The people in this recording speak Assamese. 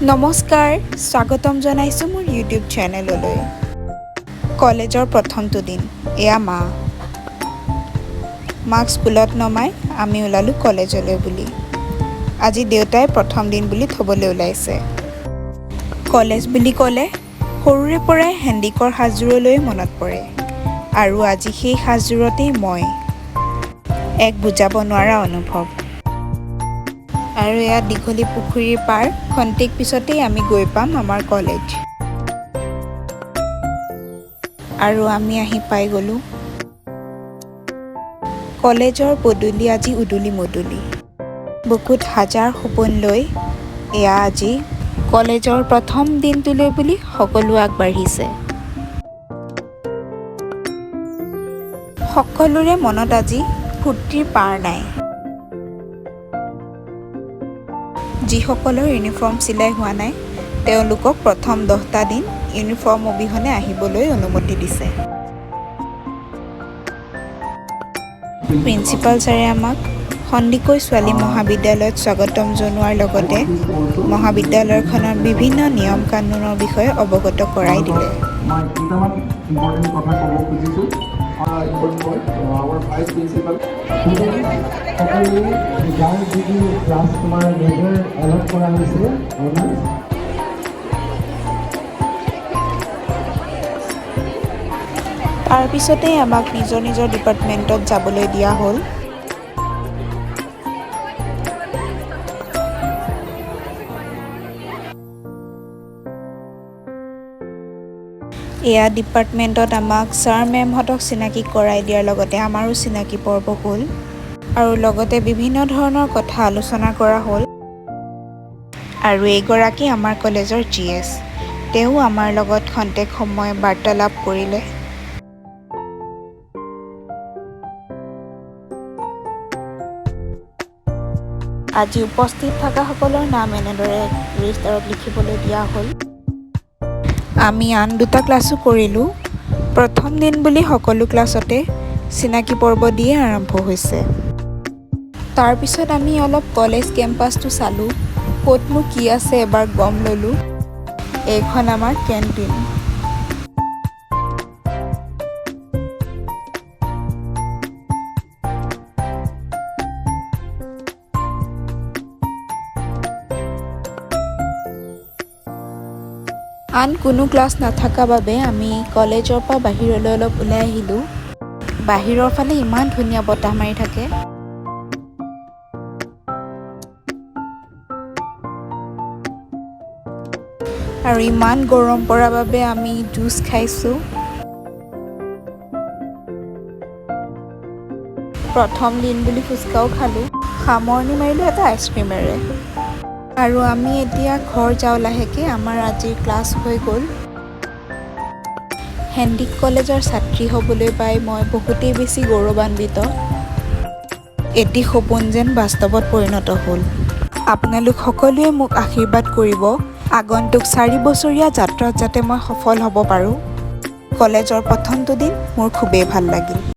নমস্কাৰ স্বাগতম জনাইছো মোৰ ইউটিউব চেনেললৈ কলেজৰ প্ৰথমটো দিন এয়া মাক স্কুলত নমাই আমি ওলালো কলেজলৈ বুলি আজি দেউতাই প্ৰথম দিন বুলি থবলৈ ওলাইছে কলেজ বুলি ক'লে সৰুৰে পৰাই হেণ্ডিকৰ সাজযোৰলৈ মনত পৰে আৰু আজি সেই সাজযোৰতেই মই এক বুজাব নোৱাৰা অনুভৱ আৰু এয়া দীঘলী পুখুৰীৰ পাৰ খন্তেক পিছতেই আমি গৈ পাম আমাৰ কলেজ আৰু আমি আহি পাই গলো কলেজৰ পদূলি আজি উদুলি মুদুলি বুকুত হাজাৰ সপোন লৈ এয়া আজি কলেজৰ প্ৰথম দিনটোলৈ বুলি সকলো আগবাঢ়িছে সকলোৰে মনত আজি ফূৰ্তিৰ পাৰ নাই যিসকলৰ ইউনিফৰ্ম চিলাই হোৱা নাই তেওঁলোকক প্ৰথম 10টা দিন ইউনিফৰ্ম অবিহনে আহিবলৈ অনুমতি দিছে প্ৰিন্সিপাল ছাৰে আমাক সন্দিকৈ ছোৱালী মহাবিদ্যালয়ত স্বাগতম জনোৱাৰ লগতে মহাবিদ্যালয়খনৰ বিভিন্ন নিয়ম কানুনৰ বিষয়ে অৱগত কৰাই দিলে our vice principal সকলে যাৰ যিটো ক্লাছ তোমাৰ মেজৰ এলট কৰা হৈছে তাৰ পিছতেই আমাক নিজৰ নিজৰ ডিপাৰ্টমেণ্টত যাবলৈ দিয়া হ'ল এয়া ডিপাৰ্টমেণ্টত আমাক ছাৰ মেমহঁতক চিনাকি কৰাই দিয়াৰ লগতে আমাৰো চিনাকি পৰ্ব হ'ল আৰু লগতে বিভিন্ন ধৰণৰ কথা আলোচনা কৰা হ'ল আৰু এইগৰাকী আমাৰ কলেজৰ GS তেওঁ আমাৰ লগত খন্তেক সময় বাৰ্তালাপ কৰিলে আজি উপস্থিত থকা সকলৰ নাম এনেদৰে ৰেজিষ্টাৰত লিখিবলৈ দিয়া হ'ল আমি আন দুটা ক্লাছো কৰিলোঁ প্ৰথম দিন বুলি সকলো ক্লাছতে চিনাকি পৰ্ব দিয়ে আৰম্ভ হৈছে তাৰপিছত আমি অলপ কলেজ কেম্পাছটো চালোঁ ক'তনো কি আছে এবাৰ গম ল'লোঁ এইখন আমাৰ কেণ্টিন আন কোনো ক্লাছ নাথাকা বাবে আমি কলেজৰ পৰা বাহিৰলৈ অলপ ওলাই আহিলোঁ বাহিৰৰ ফালে ইমান ধুনীয়া বতাহ মাৰি থাকে আৰু ইমান গৰম পৰাৰ বাবে আমি জুচ খাইছোঁ প্ৰথম দিন বুলি ফুচকাও খালোঁ সামৰণি মাৰিলোঁ এটা আইচক্ৰীমেৰে আৰু আমি এতিয়া ঘৰ যাওঁ লাহেকৈ আমাৰ আজিৰ ক্লাছ হৈ গ'ল হেণ্ডিক কলেজৰ ছাত্ৰী হ'বলৈ পাই মই বহুতেই বেছি গৌৰৱান্বিত এটি সপোন যেন বাস্তৱত পৰিণত হ'ল আপোনালোক সকলোৱে মোক আশীৰ্বাদ কৰিব আগন্তুক 4 বছৰীয়া যাত্ৰাত যাতে মই সফল হ'ব পাৰোঁ কলেজৰ প্ৰথমটো দিন মোৰ খুবেই ভাল লাগিল